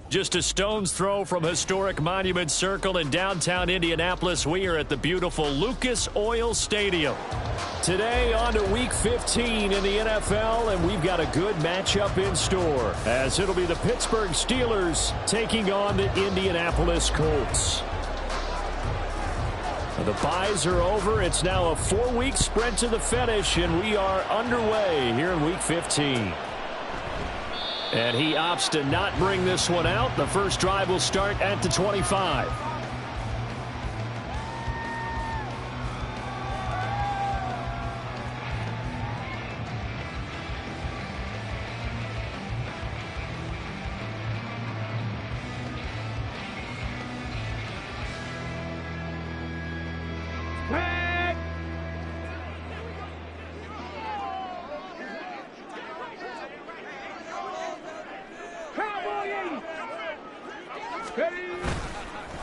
Just a stone's throw from historic Monument Circle in downtown Indianapolis. We are at the beautiful Lucas Oil Stadium. Today on to Week 15 in the NFL, and we've got a good matchup in store, as it'll be the Pittsburgh Steelers taking on the Indianapolis Colts. The byes are over. It's now a 4-week sprint to the finish, and we are underway here in Week 15. And he opts to not bring this one out. The first drive will start at the 25.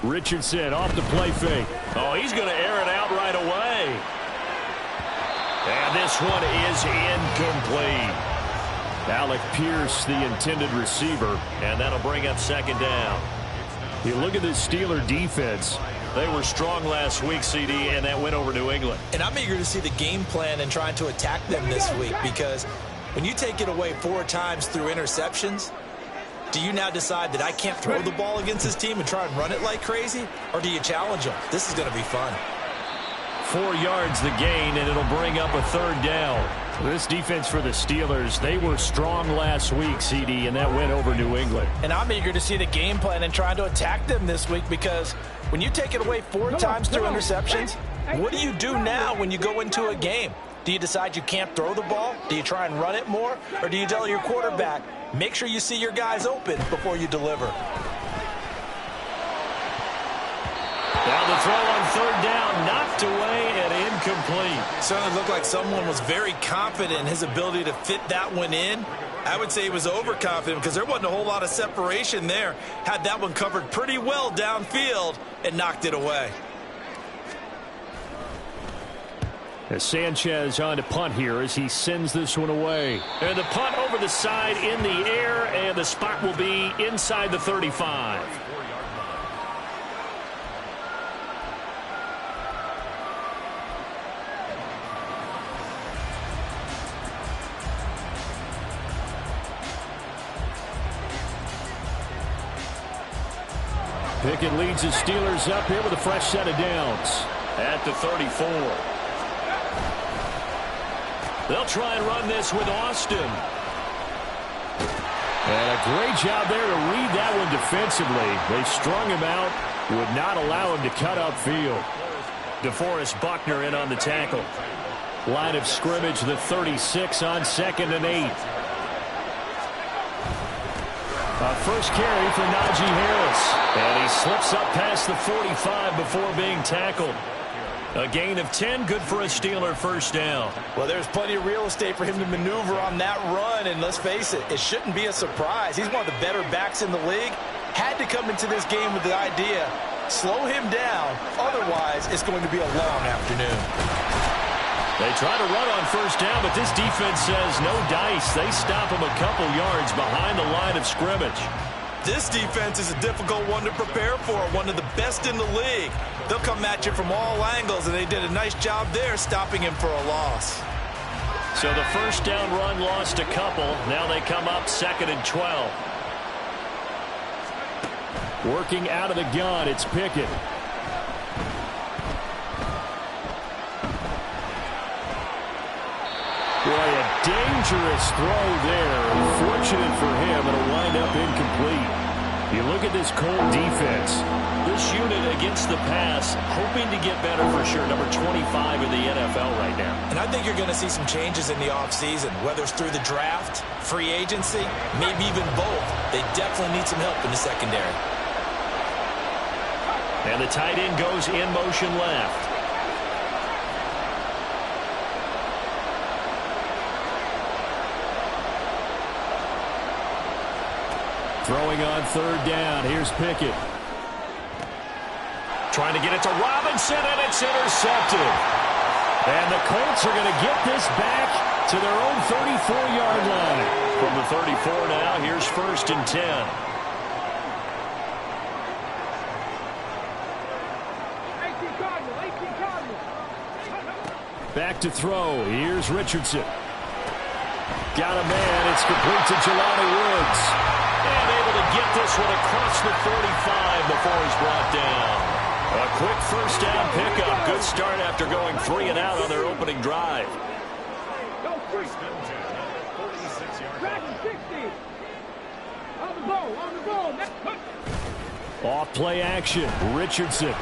Richardson off the play fake. Oh, he's going to air it out right away. And this one is incomplete. Alec Pierce, the intended receiver, and that'll bring up second down. You look at this Steeler defense. They were strong last week, CD, and that went over New England. And I'm eager to see the game plan and trying to attack them this week, because when you take it away 4 times through interceptions, do you now decide that I can't throw the ball against this team and try and run it like crazy? Or do you challenge them? This is going to be fun. 4 yards the gain, and it'll bring up a third down. This defense for the Steelers, they were strong last week, CD, and that went over New England. And I'm eager to see the game plan and trying to attack them this week, because when you take it away 4 times through interceptions, what do you do now when you go into a game? Do you decide you can't throw the ball? Do you try and run it more? Or do you tell your quarterback, make sure you see your guys open before you deliver? Now the throw on third down, knocked away and incomplete. Certainly looked like someone was very confident in his ability to fit that one in. I would say he was overconfident, because there wasn't a whole lot of separation there. Had that one covered pretty well downfield and knocked it away. As Sanchez on to punt here as he sends this one away. And the punt over the side in the air, and the spot will be inside the 35. Pickett leads the Steelers up here with a fresh set of downs at the 34. They'll try and run this with Austin. And a great job there to read that one defensively. They strung him out, would not allow him to cut upfield. DeForest Buckner in on the tackle. Line of scrimmage, the 36 on 2nd and 8. First carry for Najee Harris. And he slips up past the 45 before being tackled. A gain of 10, good for a Steeler first down. Well, there's plenty of real estate for him to maneuver on that run, and let's face it, it shouldn't be a surprise. He's one of the better backs in the league. Had to come into this game with the idea, slow him down, otherwise it's going to be a long afternoon. They try to run on first down, but this defense says no dice. They stop him a couple yards behind the line of scrimmage. This defense is a difficult one to prepare for, one of the best in the league. They'll come at you from all angles, and they did a nice job there stopping him for a loss. So the first down run lost a couple. Now they come up 2nd and 12. Working out of the gun, it's Pickett. Boy, a dangerous throw there. Fortunate for him, it'll wind up incomplete. You look at this Colt defense. This unit against the pass, hoping to get better for sure. Number 25 in the NFL right now. And I think you're going to see some changes in the offseason, whether it's through the draft, free agency, maybe even both. They definitely need some help in the secondary. And the tight end goes in motion left. Throwing on third down. Here's Pickett. Trying to get it to Robinson, and it's intercepted. And the Colts are going to get this back to their own 34-yard line. From the 34 now, here's 1st and 10. Back to throw. Here's Richardson. Got a man. It's complete to Jelani Woods. And able to get this one across the 45 before he's brought down. A quick first down pickup. Good start after going 3 and out on their opening drive. Off play action. Richardson.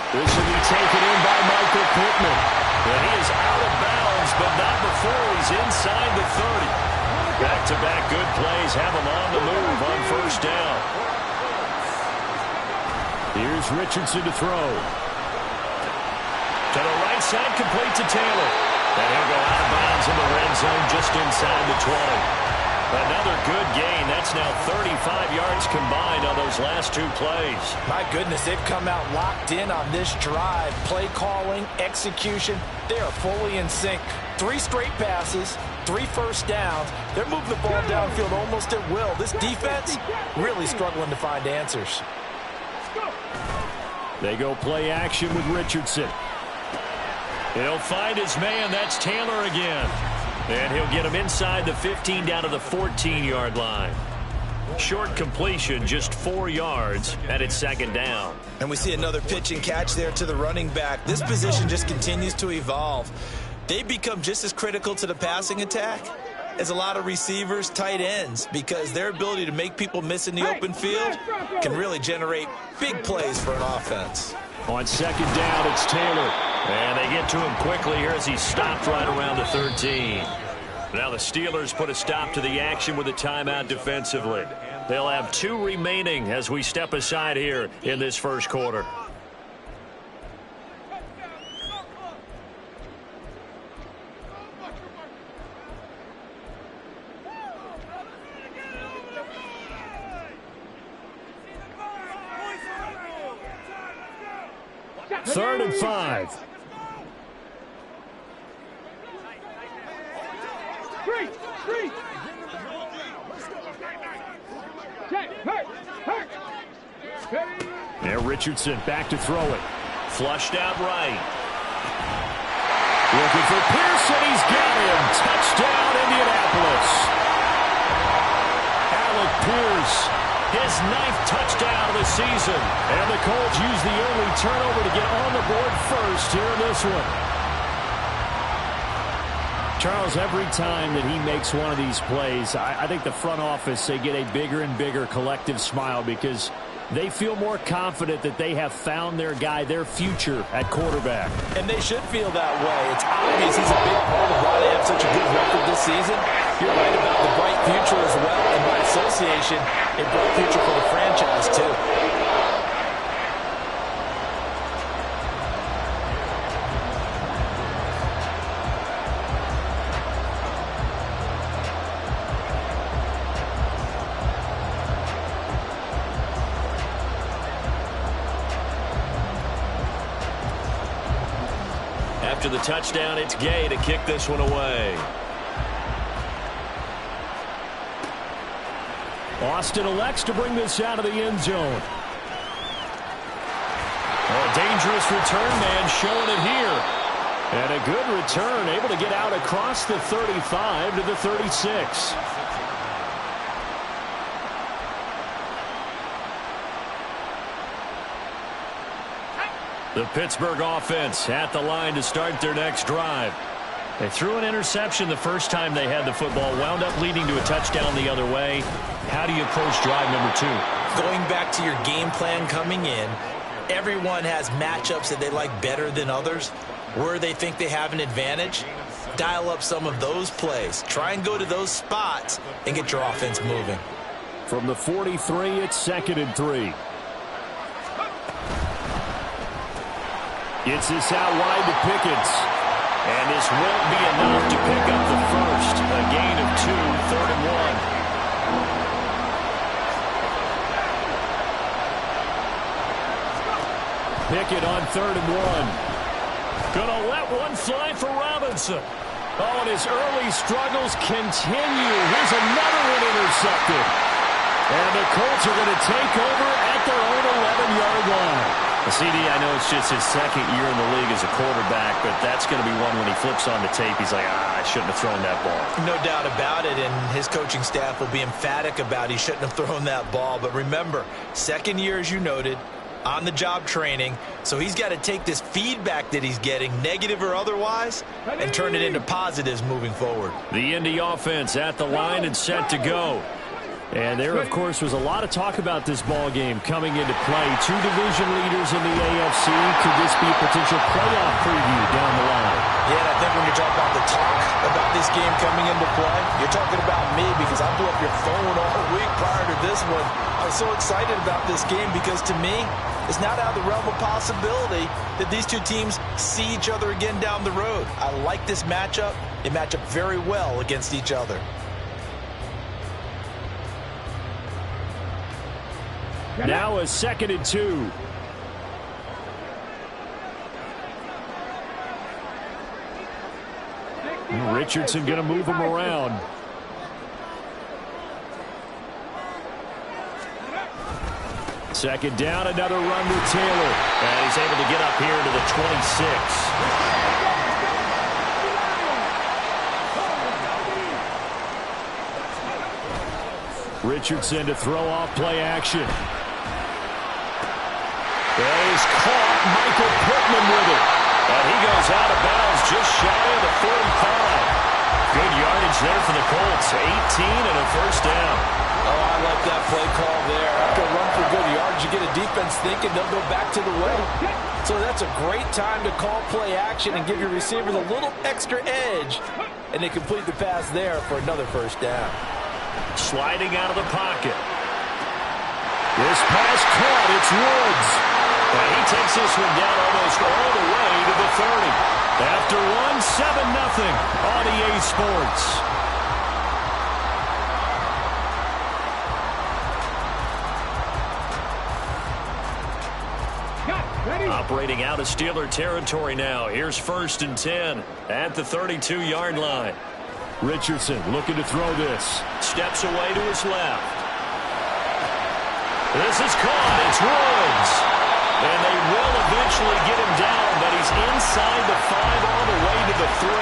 This will be taken in by Michael Pittman. And he is out of bounds, but not before he's inside the 30. Back-to-back good plays have him on the move on first down. Here's Richardson to throw. To the right side, complete to Taylor. And he'll go out of bounds in the red zone just inside the 20. Another good gain. That's now 35 yards combined on those last 2 plays. My goodness, they've come out locked in on this drive. Play calling, execution, they are fully in sync. 3 straight passes, 3 first downs. They're moving the ball downfield almost at will. This defense really struggling to find answers. They go play action with Richardson. He'll find his man. That's Taylor again. And he'll get him inside the 15 down to the 14-yard line. Short completion, just 4 yards, and it's second down. And we see another pitch and catch there to the running back. This position just continues to evolve. They become just as critical to the passing attack as a lot of receivers, tight ends, because their ability to make people miss in the open field can really generate big plays for an offense. On second down, it's Taylor. And they get to him quickly here as he's stopped right around the 13. Now the Steelers put a stop to the action with a timeout defensively. They'll have 2 remaining as we step aside here in this first quarter. Third and 5. Now Richardson back to throw it. Flushed out right. Looking for Pearson. He's got him. Touchdown, Indianapolis. Alec Pierce, his 9th touchdown of the season. And the Colts use the early turnover to get on the board first here in this one. Charles, every time that he makes one of these plays, I think the front office, they get a bigger and bigger collective smile because they feel more confident that they have found their guy, their future at quarterback. And they should feel that way. It's obvious he's a big part of why they have such a good record this season. You're right about the bright future as well, and by association, a bright future for the franchise too. After the touchdown, it's Gay to kick this one away. Austin elects to bring this out of the end zone. A dangerous return man showing it here. And a good return, able to get out across the 35 to the 36. The Pittsburgh offense at the line to start their next drive. They threw an interception the first time they had the football, wound up leading to a touchdown the other way. How do you approach drive number 2? Going back to your game plan coming in, everyone has matchups that they like better than others. Where they think they have an advantage, dial up some of those plays. Try and go to those spots and get your offense moving. From the 43, it's 2nd and 3. Gets this out wide to Pickens. And this won't be enough to pick up the first. A gain of 2, 3rd and 1. Pickett on 3rd and 1. Gonna let one fly for Robinson. Oh, and his early struggles continue. Here's another one intercepted. And the Colts are going to take over at their own 11-yard line. CD, I know it's just his second year in the league as a quarterback, but that's going to be one when he flips on the tape, he's like, I shouldn't have thrown that ball. No doubt about it, and his coaching staff will be emphatic about he shouldn't have thrown that ball. But remember, second year, as you noted, on-the-job training, so he's got to take this feedback that he's getting, negative or otherwise, and turn it into positives moving forward. The Indy offense at the line and set to go. And there, of course, was a lot of talk about this ball game coming into play. Two division leaders in the AFC. Could this be a potential playoff preview down the line? Yeah, and I think when you talk about the talk about this game coming into play, you're talking about me because I blew up your phone all week prior to this one. I was so excited about this game because, to me, it's not out of the realm of possibility that these two teams see each other again down the road. I like this matchup. They match up very well against each other. Now a 2nd and 2. Richardson going to move him around. Second down, another run with Taylor. And he's able to get up here to the 26. Richardson to throw off play action. He's caught. Michael Pittman with it. And he goes out of bounds just shy of the 45. Good yardage there for the Colts. 18 and a first down. Oh, I like that play call there. After a run for good yards, you get a defense thinking they'll go back to the way. So that's a great time to call play action and give your receivers a little extra edge. And they complete the pass there for another first down. Sliding out of the pocket. This pass caught. It's Woods. And he takes this one down almost all the way to the 30. After one, 7-0 on EA Sports. Operating out of Steeler territory now. Here's 1st and 10 at the 32-yard line. Richardson looking to throw this. Steps away to his left. This is caught. It's Woods. And they will eventually get him down, but he's inside the 5 all the way to the 3.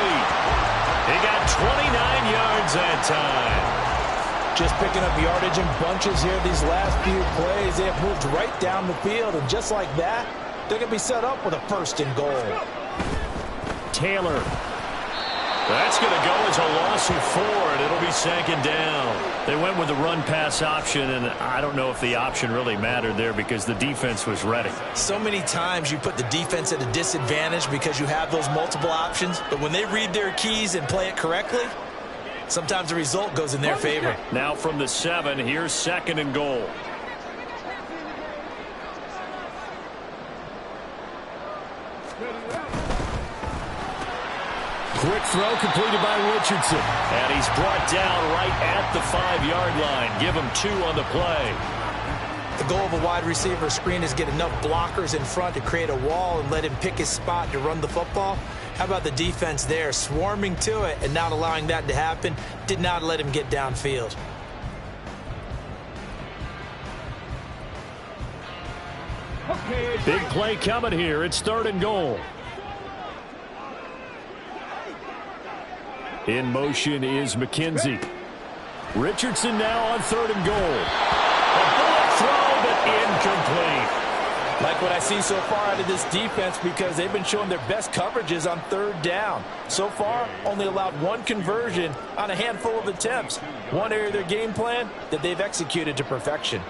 He got 29 yards that time. Just picking up yardage in bunches here these last few plays. They have moved right down the field, and just like that, they're going to be set up with a 1st and goal. Taylor. That's going to go as a loss of 4, and it'll be 2nd down. They went with the run-pass option, and I don't know if the option really mattered there because the defense was ready. So many times you put the defense at a disadvantage because you have those multiple options, but when they read their keys and play it correctly, sometimes the result goes in their favor. Now from the 7, here's 2nd and goal. Quick throw completed by Richardson. And he's brought down right at the 5-yard line. Give him 2 on the play. The goal of a wide receiver screen is get enough blockers in front to create a wall and let him pick his spot to run the football. How about the defense there, swarming to it and not allowing that to happen? Did not let him get downfield. Big play coming here. It's 3rd and goal. In motion is McKenzie. Richardson now on 3rd and goal. A bullet throw, but incomplete. Like what I see so far out of this defense because they've been showing their best coverages on 3rd down. So far, only allowed 1 conversion on a handful of attempts. One area of their game plan that they've executed to perfection.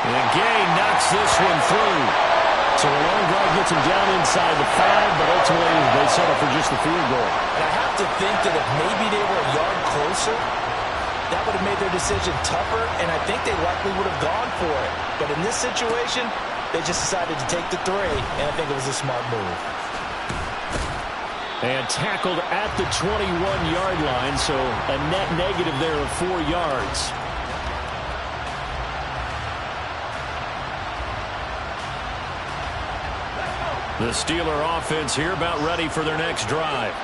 And Gay knocks this one through. So a long drive gets him down inside the 5, but ultimately they settle for just the field goal. And I have to think that if maybe they were a yard closer, that would have made their decision tougher, and I think they likely would have gone for it. But in this situation, they just decided to take the 3, and I think it was a smart move. And tackled at the 21-yard line, so a net negative there of 4 yards. The Steeler offense here about ready for their next drive.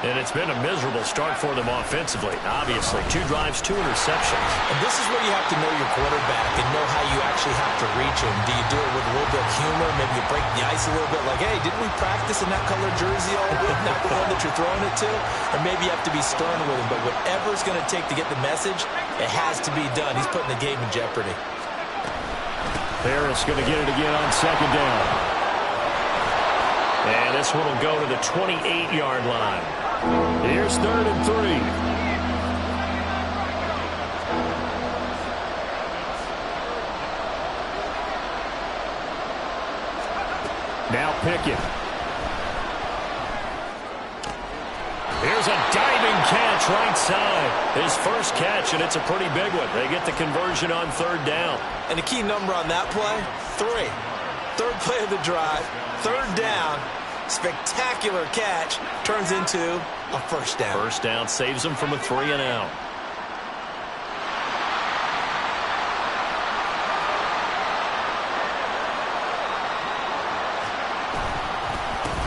And it's been a miserable start for them offensively, obviously. 2 drives, 2 interceptions. And this is where you have to know your quarterback and know how you actually have to reach him. Do you do it with a little bit of humor? Maybe you break the ice a little bit like, hey, didn't we practice in that color jersey all week? Not the one that you're throwing it to? Or maybe you have to be stern with him. But whatever it's going to take to get the message, it has to be done. He's putting the game in jeopardy. Harris going to get it again on 2nd down. And this one will go to the 28-yard line. Here's 3rd and 3. Now Pickett. Here's a diving catch right side. His first catch, and it's a pretty big one. They get the conversion on 3rd down. And the key number on that play, 3. 3rd play of the drive, 3rd down. Spectacular catch turns into a 1st down. 1st down saves them from a 3-and-out.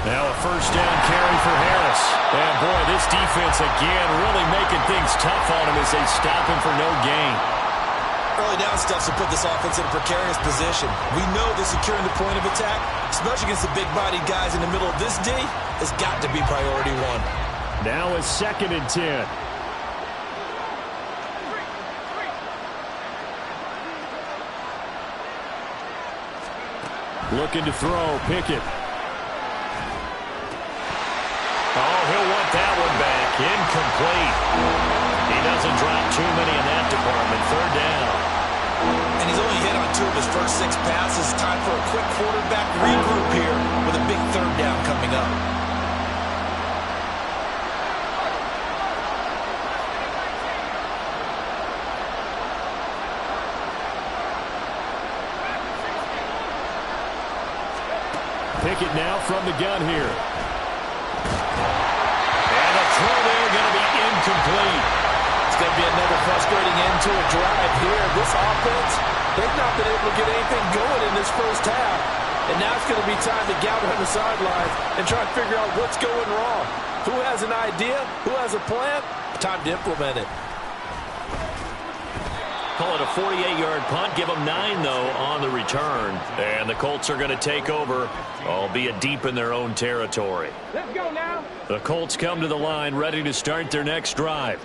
Now a 1st down carry for Harris. And boy, this defense again really making things tough on him as they stop him for no gain. Early down stuff to put this offense in a precarious position. We know that securing the point of attack, especially against the big-bodied guys in the middle of this D, has got to be priority 1. Now a 2nd and 10. Looking to throw, Pickett. Oh, he'll want that one back. Incomplete. He doesn't drop too many in that department. 3rd down. And he's only hit on 2 of his first 6 passes. Time for a quick quarterback regroup here with a big 3rd down coming up. Pickett now from the gun here. And a throw there going to be incomplete. It's going to be another frustrating end to a drive here. This offense, they've not been able to get anything going in this first half. And now it's going to be time to gather on the sidelines and try to figure out what's going wrong. Who has an idea? Who has a plan? Time to implement it. Call it a 48-yard punt. Give them 9, though, on the return. And the Colts are going to take over, albeit deep in their own territory. Let's go now. The Colts come to the line, ready to start their next drive.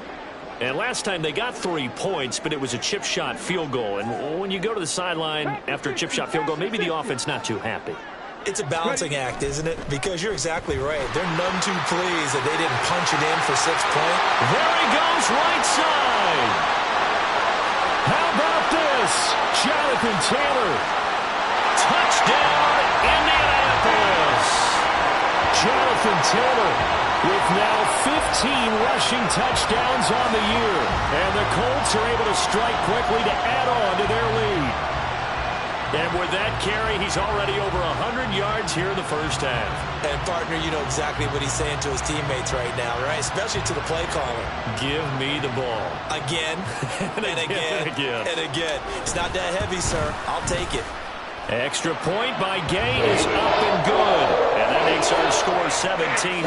And last time they got 3 points, but it was a chip shot field goal. And when you go to the sideline after a chip shot field goal, maybe the offense not too happy. It's a balancing act, isn't it? Because you're exactly right. They're none too pleased that they didn't punch it in for 6 points. There he goes, right side. How about this? Jonathan Taylor. Touchdown, Indianapolis. Jonathan Taylor with now 15 rushing touchdowns on the year. And the Colts are able to strike quickly to add on to their lead. And with that carry, he's already over 100 yards here in the first half. And, partner, you know exactly what he's saying to his teammates right now, right? Especially to the play caller. Give me the ball. Again, and again, and again. It's not that heavy, sir. I'll take it. Extra point by Gay is up and good. And that makes our score 17-0.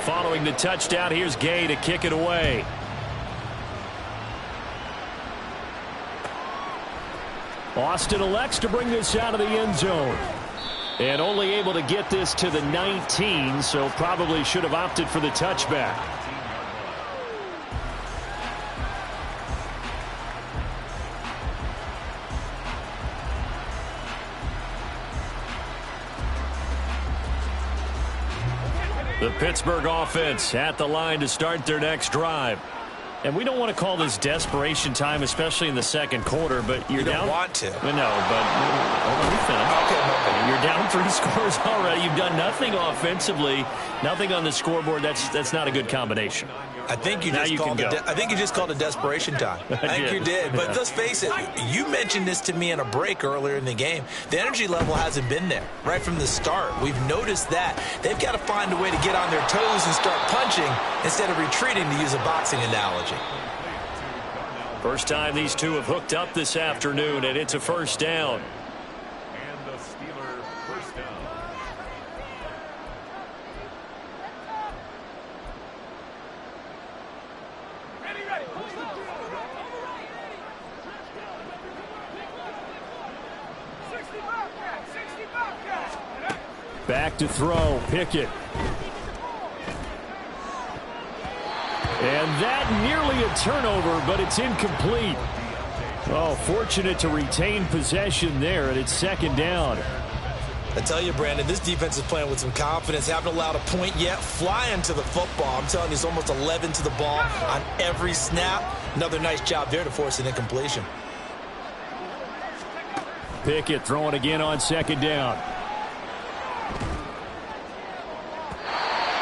Following the touchdown, here's Gay to kick it away. Austin elects to bring this out of the end zone. And only able to get this to the 19, so probably should have opted for the touchback. The Pittsburgh offense at the line to start their next drive. And we don't want to call this desperation time, especially in the second quarter, but you're down. You don't want to. No, but hold on, we finish. Okay. You're down 3 scores already. You've done nothing offensively, nothing on the scoreboard. That's not a good combination. I think you just called it desperation time. I think you did. But let's face it, you mentioned this to me in a break earlier in the game. The energy level hasn't been there right from the start. We've noticed that. They've got to find a way to get on their toes and start punching instead of retreating, to use a boxing analogy. First time these two have hooked up this afternoon, and it's a first down. Back to throw, Pickett. And that nearly a turnover, but it's incomplete. Oh, fortunate to retain possession there, and it's second down. I tell you, Brandon, this defense is playing with some confidence. Haven't allowed a point yet. Flying to the football. I'm telling you, it's almost 11 to the ball on every snap. Another nice job there to force an incompletion. Pickett throwing again on second down.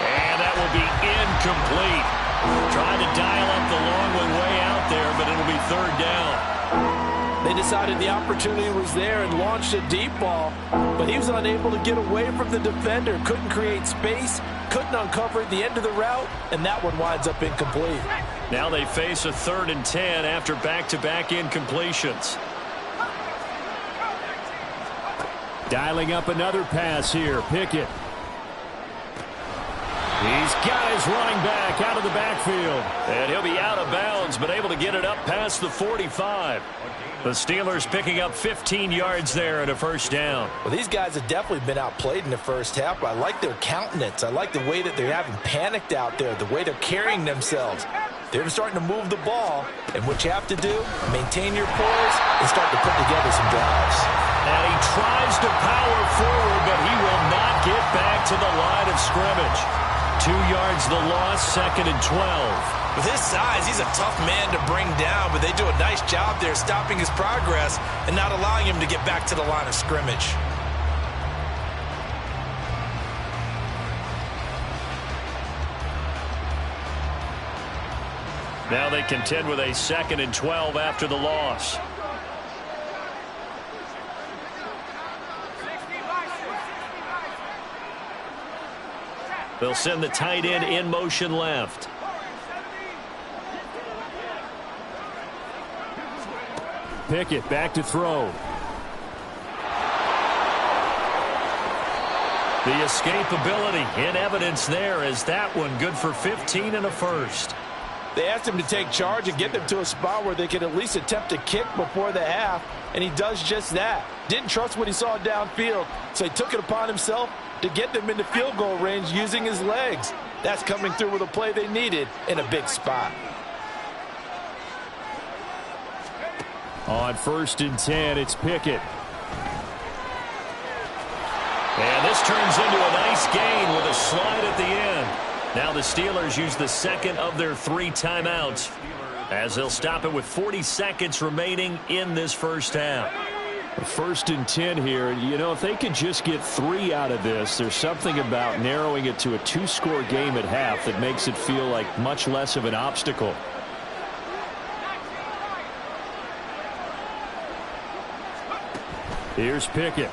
And that will be incomplete. Trying to dial up the long way out there, but it'll be third down. They decided the opportunity was there and launched a deep ball, but he was unable to get away from the defender. Couldn't create space, couldn't uncover at the end of the route, and that one winds up incomplete. Now they face a 3rd and 10 after back-to-back incompletions. Dialing up another pass here, Pickett. He's got his running back out of the backfield. And he'll be out of bounds, but able to get it up past the 45. The Steelers picking up 15 yards there and a first down. Well, these guys have definitely been outplayed in the first half. I like their countenance. I like the way that they haven't panicked out there, the way they're carrying themselves. They're starting to move the ball, and what you have to do, maintain your poise and start to put together some drives. And he tries to power forward, but he will not get back to the line of scrimmage. 2 yards the loss, 2nd and 12. With his size, he's a tough man to bring down, but they do a nice job there stopping his progress and not allowing him to get back to the line of scrimmage. Now they contend with a 2nd and 12 after the loss. They'll send the tight end in motion left. Pickett back to throw. The escapability in evidence there as that one good for 15 and a first. They asked him to take charge and get them to a spot where they could at least attempt a kick before the half, and he does just that. Didn't trust what he saw downfield, so he took it upon himself to get them into field goal range using his legs. That's coming through with a play they needed in a big spot. On 1st and 10, it's Pickett. And this turns into a nice gain with a slide at the end. Now the Steelers use the 2nd of their 3 timeouts as they'll stop it with 40 seconds remaining in this first half. 1st and 10 here. You know, if they could just get 3 out of this, there's something about narrowing it to a 2-score game at half that makes it feel like much less of an obstacle. Here's Pickett.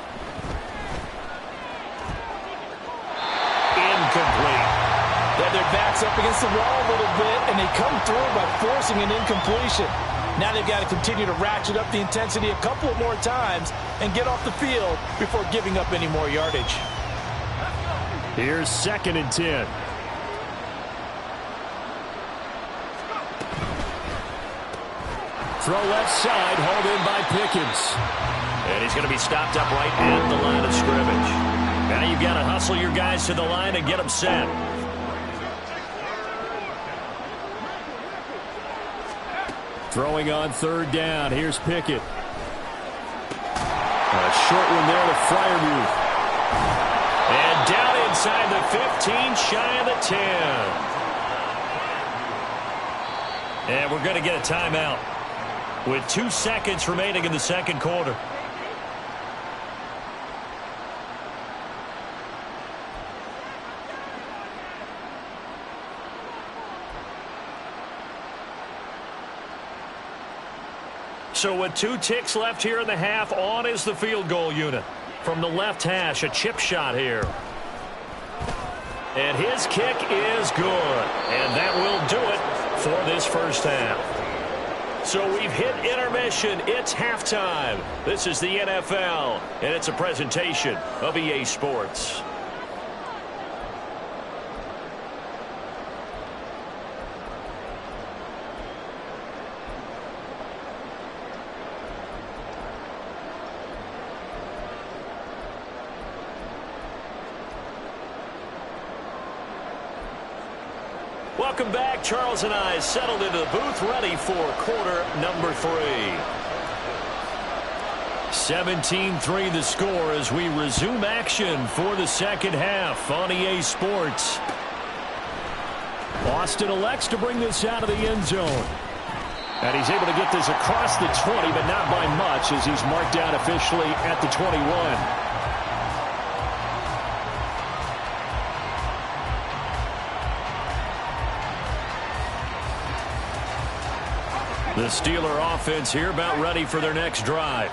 Incomplete. They have their backs up against the wall a little bit, and they come through by forcing an incompletion. Now they've got to continue to ratchet up the intensity a couple of more times and get off the field before giving up any more yardage. Here's 2nd and 10. Throw left side, hauled in by Pickens. And he's going to be stopped up right at the line of scrimmage. Now you've got to hustle your guys to the line and get them set. Throwing on 3rd down. Here's Pickett. A short one there to Freiermuth. And down inside the 15, shy of the 10. And we're going to get a timeout with 2 seconds remaining in the second quarter. So with 2 ticks left here in the half, on is the field goal unit. From the left hash, a chip shot here. And his kick is good. And that will do it for this first half. So we've hit intermission. It's halftime. This is the NFL, and it's a presentation of EA Sports. Welcome back. Charles and I settled into the booth, ready for quarter number 3. 17-3 the score as we resume action for the second half on EA Sports. Austin elects to bring this out of the end zone. And he's able to get this across the 20, but not by much as he's marked down officially at the 21. The Steeler offense here about ready for their next drive.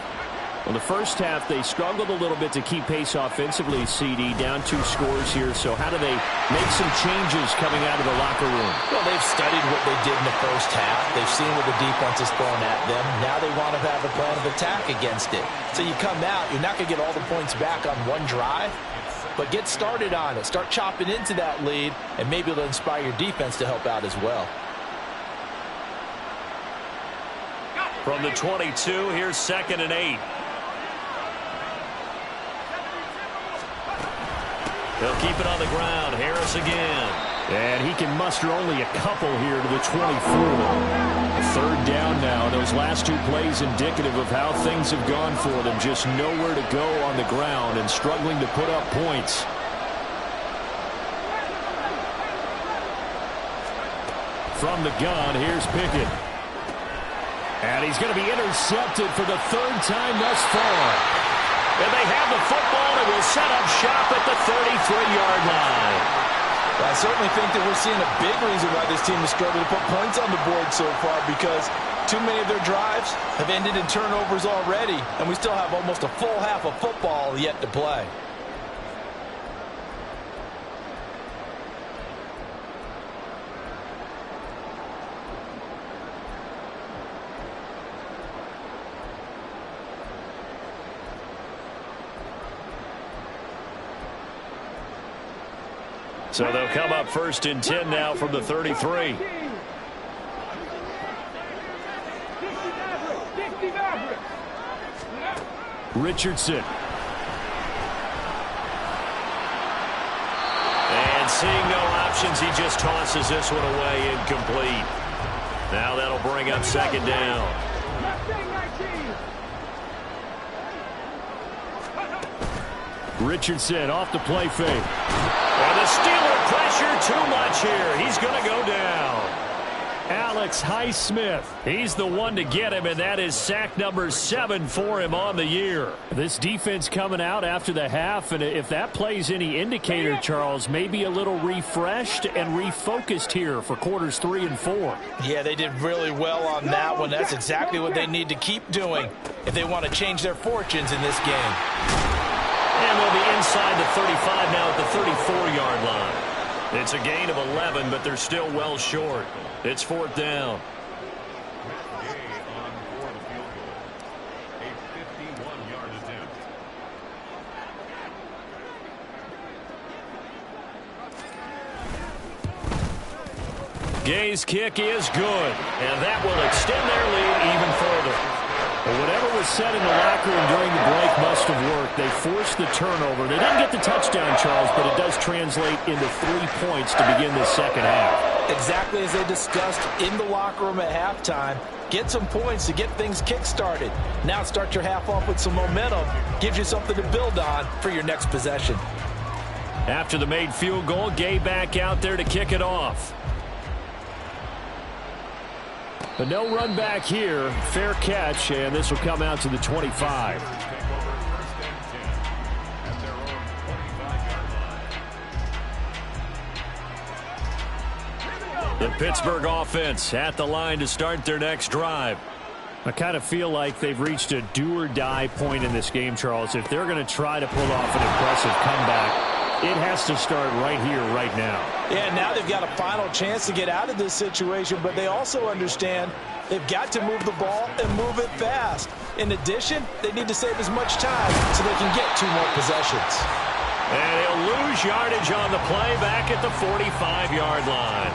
Well, the first half, they struggled a little bit to keep pace offensively, CD, down 2 scores here. So how do they make some changes coming out of the locker room? Well, they've studied what they did in the first half. They've seen what the defense is throwing at them. Now they want to have a plan of attack against it. So you come out, you're not going to get all the points back on one drive, but get started on it. Start chopping into that lead, and maybe it'll inspire your defense to help out as well. From the 22, here's 2nd and 8. He'll keep it on the ground. Harris again. And he can muster only a couple here to the 24. Third down now. Those last 2 plays indicative of how things have gone for them. Just nowhere to go on the ground and struggling to put up points. From the gun, here's Pickett. And he's going to be intercepted for the 3rd time thus far. And they have the football and will set up shop at the 33-yard line. Well, I certainly think that we're seeing a big reason why this team has struggled to put points on the board so far, because too many of their drives have ended in turnovers already, and we still have almost a full half of football yet to play. So they'll come up 1st and 10 now from the 33. Richardson. And seeing no options, he just tosses this one away, incomplete. Now that'll bring up 2nd down. Richardson off the play fake. And the Steeler pressure too much here. He's going to go down. Alex Highsmith. He's the one to get him, and that is sack number 7 for him on the year. This defense coming out after the half, and if that plays any indicator, Charles, maybe a little refreshed and refocused here for quarters 3 and 4. Yeah, they did really well on that one. That's exactly what they need to keep doing if they want to change their fortunes in this game. And they'll be inside the 35 now at the 34-yard line. It's a gain of 11, but they're still well short. It's 4th down. Gay's kick is good, and that will extend their lead even further. Well, whatever was said in the locker room during the break must have worked. They forced the turnover. They didn't get the touchdown, Charles, but it does translate into 3 points to begin the second half. Exactly as they discussed in the locker room at halftime. Get some points to get things kick-started. Now start your half off with some momentum. Gives you something to build on for your next possession. After the made field goal, Gay back out there to kick it off. But no run back here. Fair catch, and this will come out to the 25. The Pittsburgh offense at the line to start their next drive. I kind of feel like they've reached a do-or-die point in this game, Charles. If they're going to try to pull off an impressive comeback, it has to start right here, right now. Yeah, now they've got a final chance to get out of this situation, but they also understand they've got to move the ball and move it fast. In addition, they need to save as much time so they can get 2 more possessions. And he'll lose yardage on the play back at the 45-yard line.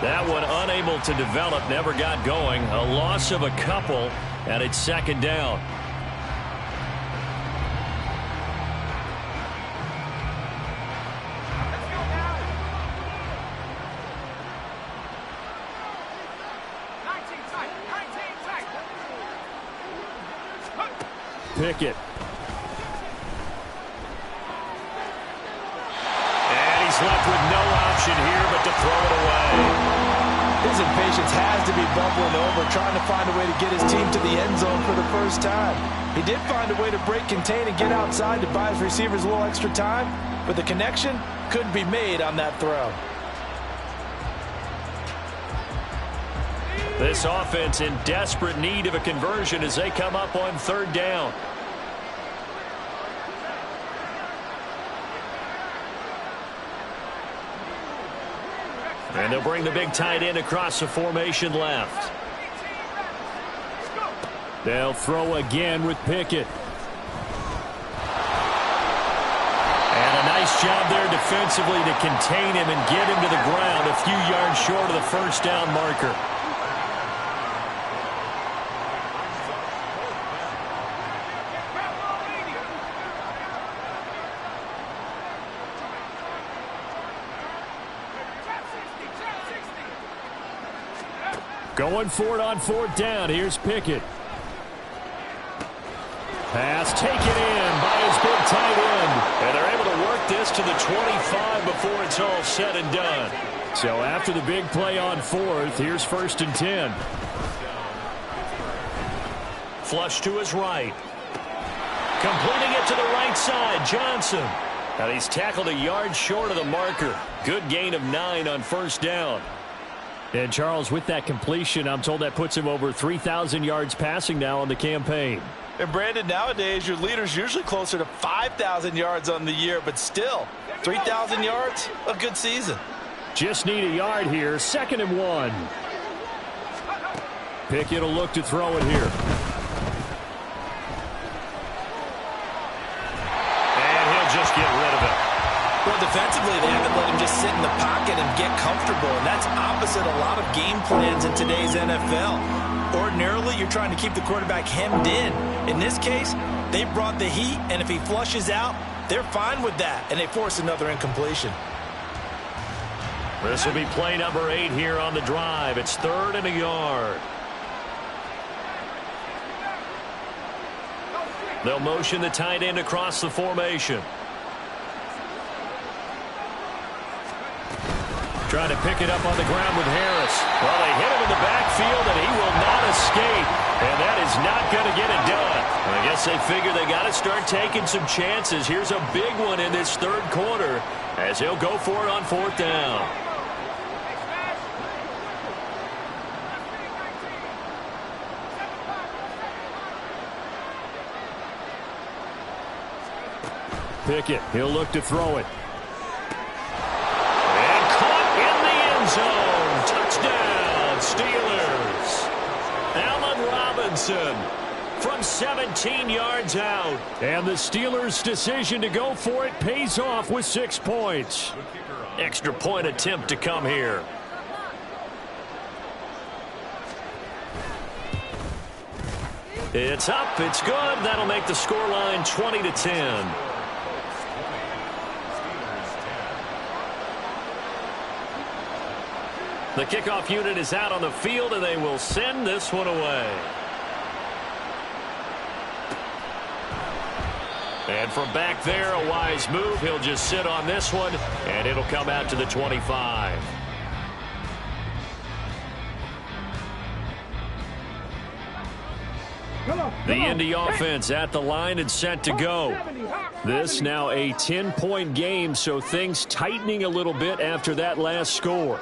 That one unable to develop, never got going. A loss of a couple, and it's 2nd down. Pickett. And he's left with no option here but to throw it away. His impatience has to be bubbling over, trying to find a way to get his team to the end zone for the first time. He did find a way to break contain and get outside to buy his receivers a little extra time, but the connection couldn't be made on that throw. This offense in desperate need of a conversion as they come up on third down. And they'll bring the big tight end across the formation left. They'll throw again with Pickett. And a nice job there defensively to contain him and get him to the ground a few yards short of the first down marker. Going for it on fourth down. Here's Pickett. Pass taken in by his big tight end. And they're able to work this to the 25 before it's all said and done. So after the big play on fourth, here's 1st and 10. Flush to his right. Completing it to the right side, Johnson. And he's tackled a yard short of the marker. Good gain of 9 on first down. And Charles, with that completion, I'm told that puts him over 3,000 yards passing now on the campaign. And Brandon, nowadays your leader's usually closer to 5,000 yards on the year, but still, 3,000 yards, a good season. Just need a yard here, 2nd and 1. Pickett will look to throw it here. And he'll just get rid of it. Well, defensively, they haven't let him just sit in the pocket and get comfortable, and that's opposite a lot of game plans in today's NFL. Ordinarily, you're trying to keep the quarterback hemmed in. In this case, they brought the heat, and if he flushes out, they're fine with that, and they force another incompletion. This will be play number 8 here on the drive. It's 3rd and a yard. They'll motion the tight end across the formation. Trying to pick it up on the ground with Harris. Well, they hit him in the backfield, and he will not escape. And that is not going to get it done. I guess they figure they got to start taking some chances. Here's a big one in this 3rd quarter as he'll go for it on 4th down. Pickett, he'll look to throw it. Zone. Touchdown, Steelers. Allen Robinson from 17 yards out. And the Steelers' decision to go for it pays off with 6 points. Extra point attempt to come here. It's up. It's good. That'll make the scoreline 20-10. The kickoff unit is out on the field, and they will send this one away. And from back there, a wise move. He'll just sit on this one, and it'll come out to the 25. The Indy offense at the line and set to go. This now a 10-point game, so things tightening a little bit after that last score.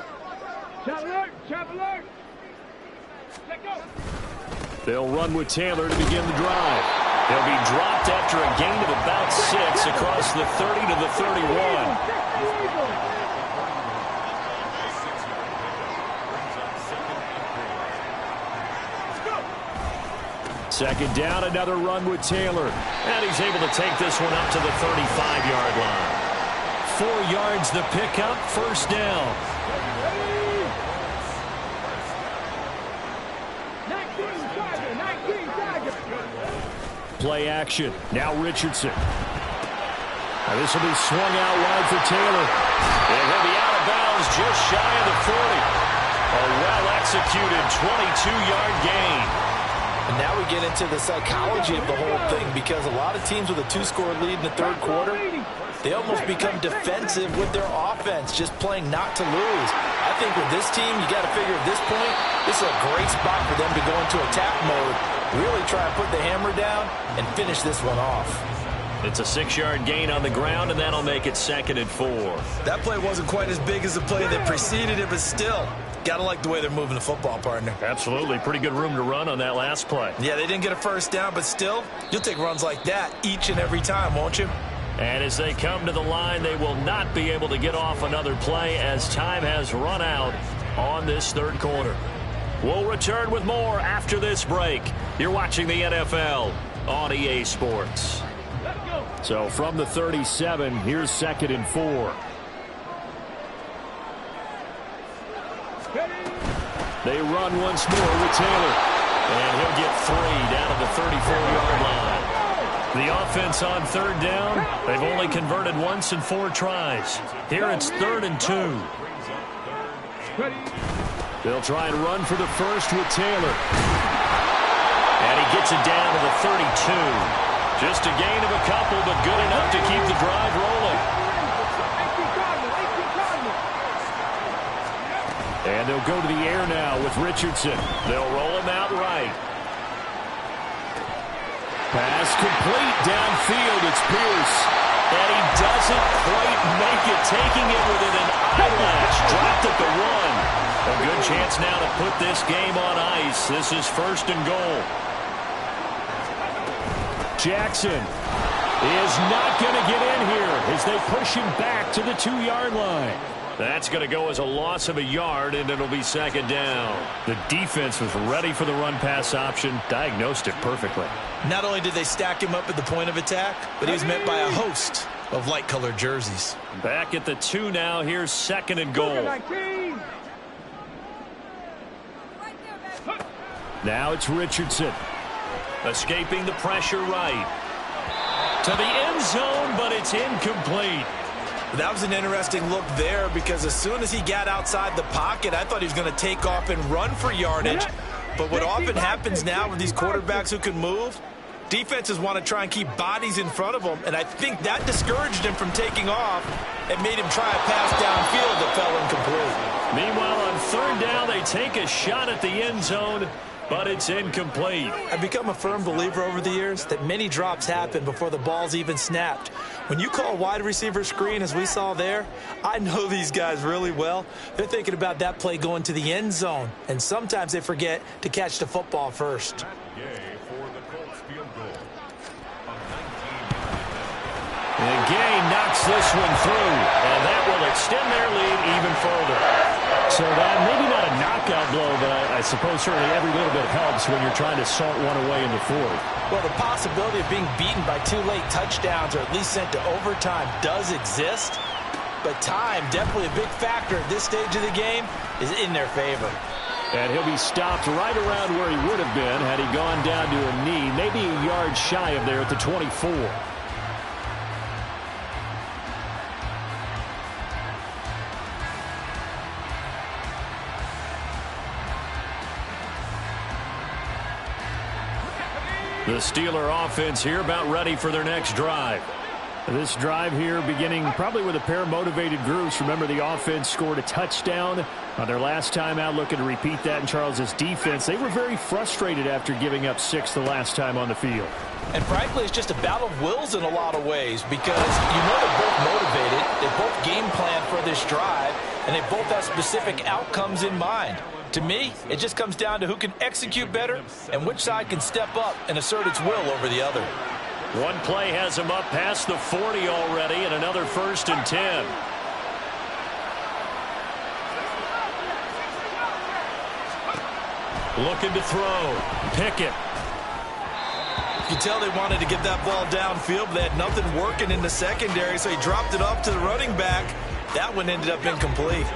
They'll run with Taylor to begin the drive. They'll be dropped after a gain of about 6 across the 30 to the 31. Second down, another run with Taylor. And he's able to take this one up to the 35-yard line. 4 yards the pickup, first down. Play action. Now Richardson. Now this will be swung out wide for Taylor. And he'll be out of bounds just shy of the 40. A well-executed 22-yard gain. And now we get into the psychology of the whole thing, because a lot of teams with a 2-score lead in the third quarter, they almost become defensive with their offense, just playing not to lose. I think with this team, you got to figure at this point, this is a great spot for them to go into attack mode, really try and put the hammer down and finish this one off. It's a 6-yard gain on the ground, and that'll make it 2nd and 4. That play wasn't quite as big as the play that preceded it, but still, got to like the way they're moving the football, partner. Absolutely. Pretty good room to run on that last play. Yeah, they didn't get a first down, but still, you'll take runs like that each and every time, won't you? And as they come to the line, they will not be able to get off another play as time has run out on this third quarter. We'll return with more after this break. You're watching the NFL on EA Sports. So from the 37, here's 2nd and 4. They run once more with Taylor. And he'll get 3 down to the 34-yard line. The offense on third down, they've only converted once in 4 tries. Here it's 3rd and 2. They'll try and run for the first with Taylor. And he gets it down to the 32. Just a gain of a couple, but good enough to keep the drive rolling. And they'll go to the air now with Richardson. They'll roll him out right. Pass complete downfield. It's Pierce. And he doesn't quite make it, taking it within an eyelash. Dropped at the 1. A good chance now to put this game on ice. This is 1st and goal. Jackson is not going to get in here as they push him back to the 2-yard line. That's going to go as a loss of a yard, and it'll be 2nd down. The defense was ready for the run-pass option, diagnosed it perfectly. Not only did they stack him up at the point of attack, but he was met by a host of light-colored jerseys. Back at the 2 now. Here's 2nd and goal. Now it's Richardson. Escaping the pressure right. To the end zone, but it's incomplete. That was an interesting look there, because as soon as he got outside the pocket, I thought he was going to take off and run for yardage. But what often happens now with these quarterbacks who can move, defenses want to try and keep bodies in front of them, and I think that discouraged him from taking off and made him try a pass downfield that fell incomplete. Meanwhile, on 3rd down, they take a shot at the end zone, but it's incomplete. I've become a firm believer over the years that many drops happen before the ball's even snapped. When you call a wide receiver screen, as we saw there, I know these guys really well. They're thinking about that play going to the end zone, and sometimes they forget to catch the football first. And Gay knocks this one through, and that will extend their lead even further. So that maybe not a knockout blow, but I suppose certainly every little bit helps when you're trying to salt one away in the 4th. Well, the possibility of being beaten by 2 late touchdowns or at least sent to overtime does exist, but time, definitely a big factor at this stage of the game, is in their favor. And he'll be stopped right around where he would have been had he gone down to a knee, maybe a yard shy of there at the 24. The Steeler offense here about ready for their next drive. This drive here beginning probably with a pair of motivated groups. Remember, the offense scored a touchdown on their last time out, looking to repeat that in Charles's defense. They were very frustrated after giving up 6 the last time on the field. And frankly, it's just a battle of wills in a lot of ways, because you know they're both motivated, they both game plan for this drive, and they both have specific outcomes in mind. To me, it just comes down to who can execute better and which side can step up and assert its will over the other. One play has him up past the 40 already, and another 1st and 10. Looking to throw. Pickett. You can tell they wanted to get that ball downfield, but they had nothing working in the secondary, so he dropped it off to the running back. That one ended up incomplete.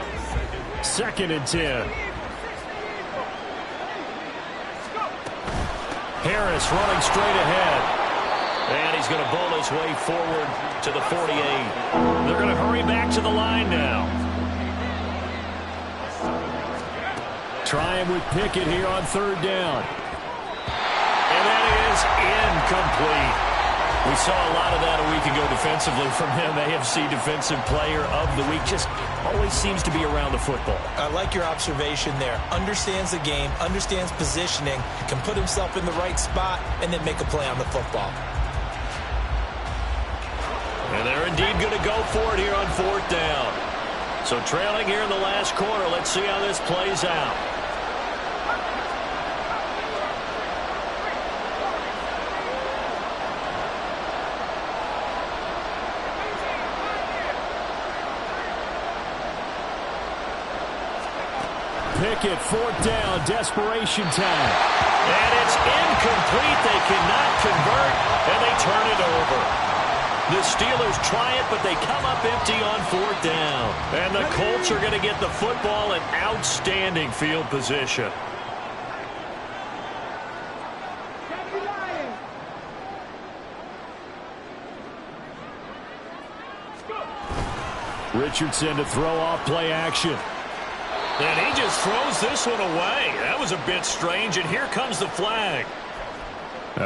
2nd and 10. Harris running straight ahead. And he's going to bowl his way forward to the 48. They're going to hurry back to the line now. Trying with Pickett here on 3rd down. that is incomplete. We saw a lot of that a week ago defensively from him. AFC Defensive Player of the Week. Just always seems to be around the football. I like your observation there. Understands the game, understands positioning, can put himself in the right spot, and then make a play on the football. And they're indeed going to go for it here on 4th down. So trailing here in the last quarter. Let's see how this plays out. Pickett, 4th down, desperation time. And it's incomplete. They cannot convert, and they turn it over. The Steelers try it, but they come up empty on 4th down. And the Colts are going to get the football in outstanding field position. Richardson to throw off play action. And he just throws this one away. That was a bit strange, and here comes the flag.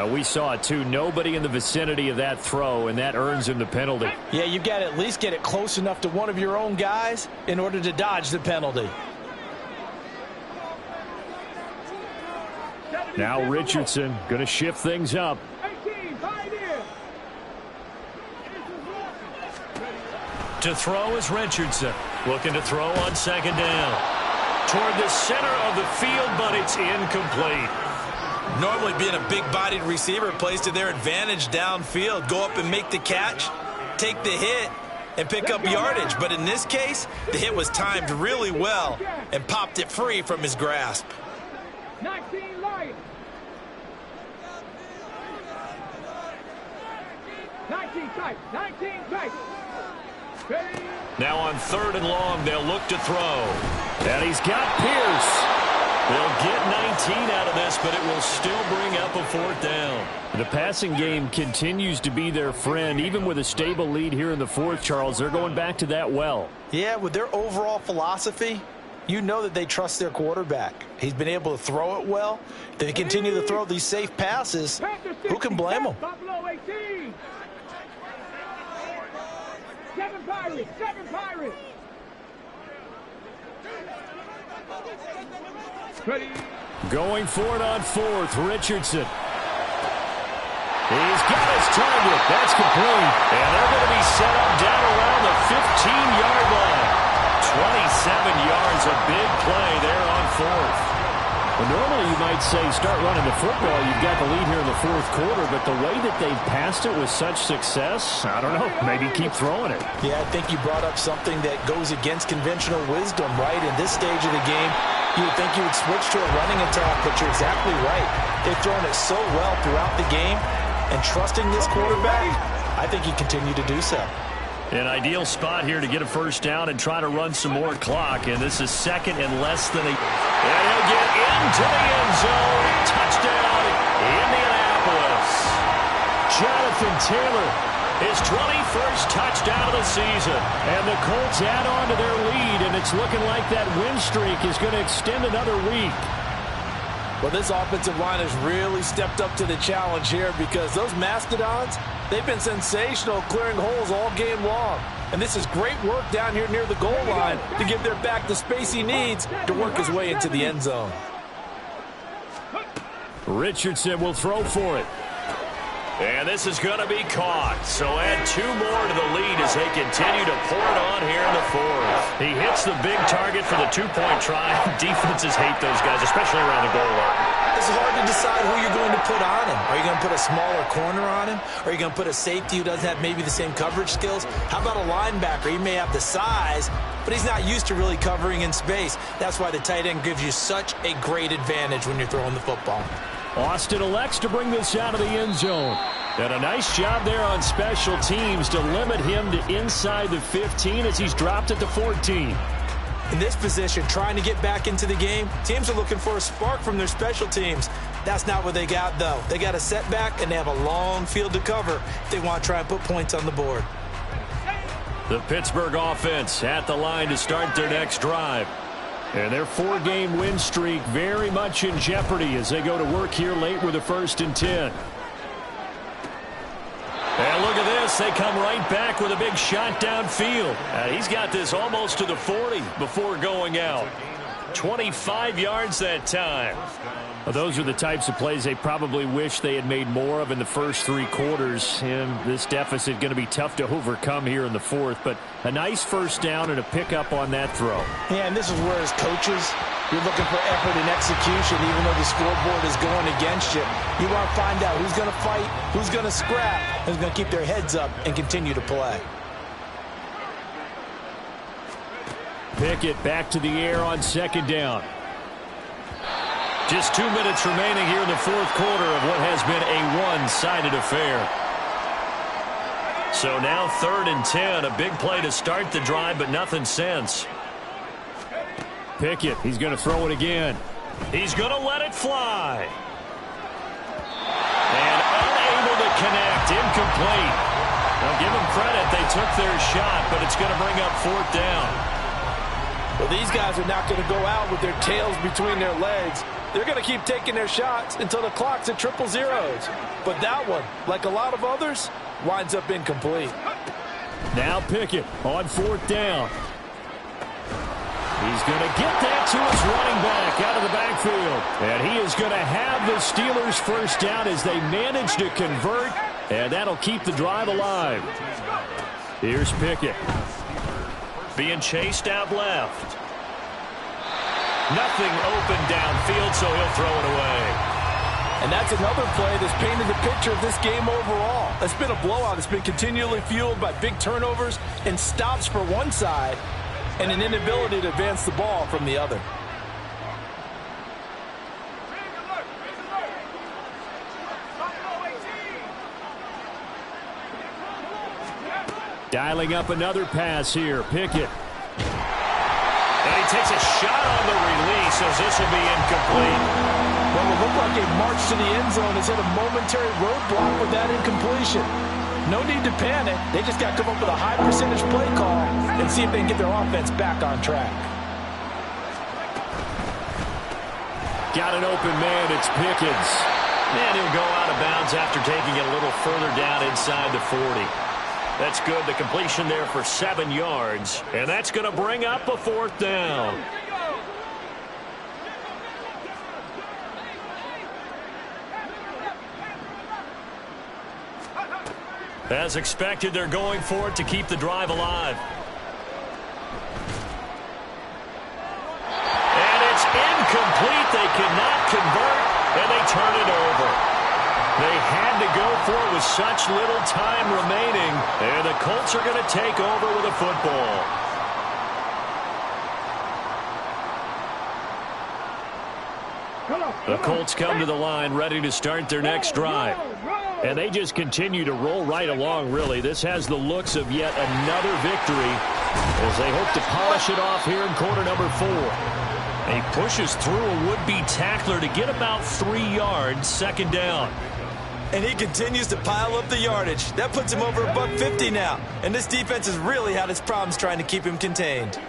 We saw it, too. Nobody in the vicinity of that throw, and that earns him the penalty. Yeah, you've got to at least get it close enough to one of your own guys in order to dodge the penalty. Now Richardson going to shift things up. To throw is Richardson. Looking to throw on 2nd down. Toward the center of the field, but it's incomplete. Normally being a big-bodied receiver plays to their advantage downfield. Go up and make the catch, take the hit, and pick up yardage. But in this case, the hit was timed really well and popped it free from his grasp. 19 Lions. 19 tight. 19 tight. Now on 3rd and long, they'll look to throw. And he's got Pierce. They'll get 19 out of this, but it will still bring up a 4th down. The passing game continues to be their friend. Even with a stable lead here in the 4th, Charles, they're going back to that well. Yeah, with their overall philosophy, you know that they trust their quarterback. He's been able to throw it well. They continue to throw these safe passes. Who can blame them? Buffalo 18. 7 Pirates. 7 Pirates. Ready. Going for it on 4th, Richardson. He's got his target. That's complete. And they're going to be set up down around the 15-yard line. 27 yards, a big play there on 4th. Well, normally you might say start running the football. You've got the lead here in the 4th quarter, but the way that they've passed it with such success, I don't know, maybe keep throwing it. Yeah, I think you brought up something that goes against conventional wisdom, right? In this stage of the game, you would think you would switch to a running attack, but you're exactly right. They've thrown it so well throughout the game, and trusting this quarterback, I think he continue to do so. An ideal spot here to get a 1st down and try to run some more clock. And this is 2nd and less than a... And he'll get into the end zone. Touchdown, Indianapolis. Jonathan Taylor. His 21st touchdown of the season. And the Colts add on to their lead, and it's looking like that win streak is going to extend another week. Well, this offensive line has really stepped up to the challenge here because those Mastodons, they've been sensational clearing holes all game long. And this is great work down here near the goal line to give their back the space he needs to work his way into the end zone. Richardson will throw for it. And this is going to be caught. So add 2 more to the lead as they continue to pour it on here in the 4th. He hits the big target for the 2-point try. Defenses hate those guys, especially around the goal line. It's hard to decide who you're going to put on him. Are you going to put a smaller corner on him? Or are you going to put a safety who doesn't have maybe the same coverage skills? How about a linebacker? He may have the size, but he's not used to really covering in space. That's why the tight end gives you such a great advantage when you're throwing the football. Austin elects to bring this out of the end zone. And a nice job there on special teams to limit him to inside the 15 as he's dropped at the 14. In this position, trying to get back into the game, teams are looking for a spark from their special teams. That's not what they got, though. They got a setback, and they have a long field to cover if they want to try and put points on the board. The Pittsburgh offense at the line to start their next drive. And their 4-game win streak very much in jeopardy as they go to work here late with a 1st and 10. And look at this. They come right back with a big shot downfield. He's got this almost to the 40 before going out. 25 yards that time. Well, those are the types of plays they probably wish they had made more of in the first 3 quarters. And this deficit going to be tough to overcome here in the 4th. But a nice 1st down and a pickup on that throw. Yeah, and this is where as coaches, you're looking for effort and execution even though the scoreboard is going against you. You want to find out who's going to fight, who's going to scrap, who's going to keep their heads up and continue to play. Pickett back to the air on 2nd down. Just 2 minutes remaining here in the 4th quarter of what has been a one-sided affair. So now 3rd and 10, a big play to start the drive, but nothing since. Pickett, he's going to throw it again. He's going to let it fly. And unable to connect, incomplete. Now give them credit, they took their shot, but it's going to bring up 4th down. Well, these guys are not going to go out with their tails between their legs. They're going to keep taking their shots until the clock's at 000. But that one, like a lot of others, winds up incomplete. Now Pickett on 4th down. He's going to get that to his running back out of the backfield. And he is going to have the Steelers' 1st down as they manage to convert. And that'll keep the drive alive. Here's Pickett. Being chased out left. Nothing open downfield, so he'll throw it away. And that's another play that's painted the picture of this game overall. It's been a blowout. It's been continually fueled by big turnovers and stops for one side and an inability to advance the ball from the other. Dialing up another pass here. Pickett. And he takes a shot on the release as this will be incomplete. What will look like a march to the end zone has hit a momentary roadblock with that incompletion. No need to panic. They just got to come up with a high percentage play call and see if they can get their offense back on track. Got an open man. It's Pickens. And he'll go out of bounds after taking it a little further down inside the 40. That's good. The completion there for 7 yards. And that's going to bring up a 4th down. As expected, they're going for it to keep the drive alive. And it's incomplete. They cannot convert, and they turn it over. They had to go for it with such little time remaining. And the Colts are going to take over with a football. The Colts come to the line ready to start their next drive. And they just continue to roll right along, really. This has the looks of yet another victory as they hope to polish it off here in quarter number 4. He pushes through a would-be tackler to get about 3 yards, 2nd down. And he continues to pile up the yardage. That puts him over $150 now. And this defense has really had its problems trying to keep him contained.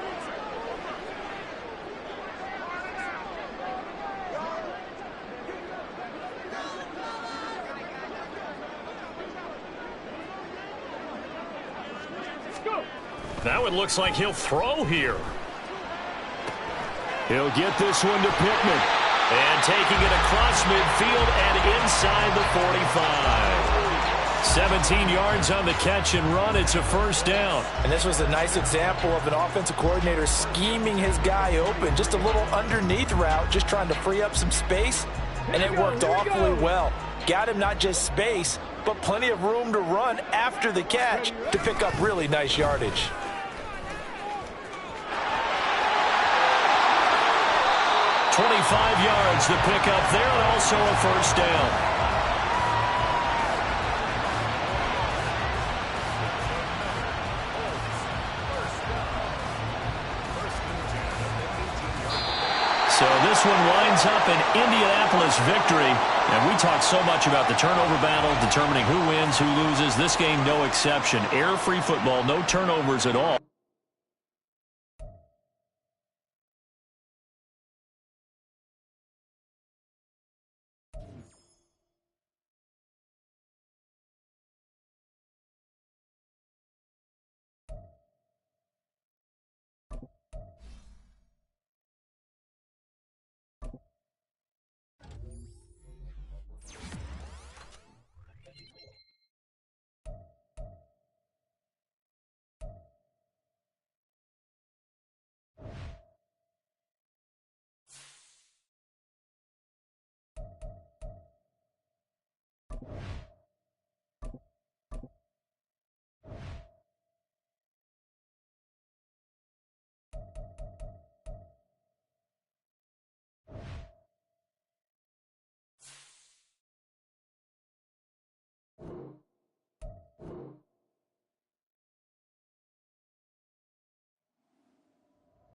Now it looks like he'll throw here. He'll get this one to Pittman. And taking it across midfield and inside the 45. 17 yards on the catch and run. It's a 1st down. And this was a nice example of an offensive coordinator scheming his guy open. Just a little underneath route, just trying to free up some space. And it worked awfully well. Got him not just space, but plenty of room to run after the catch to pick up really nice yardage. 25 yards to pick up there, and also a 1st down. So this one winds up an Indianapolis victory. And we talked so much about the turnover battle, determining who wins, who loses. This game, no exception. Error-free football, no turnovers at all.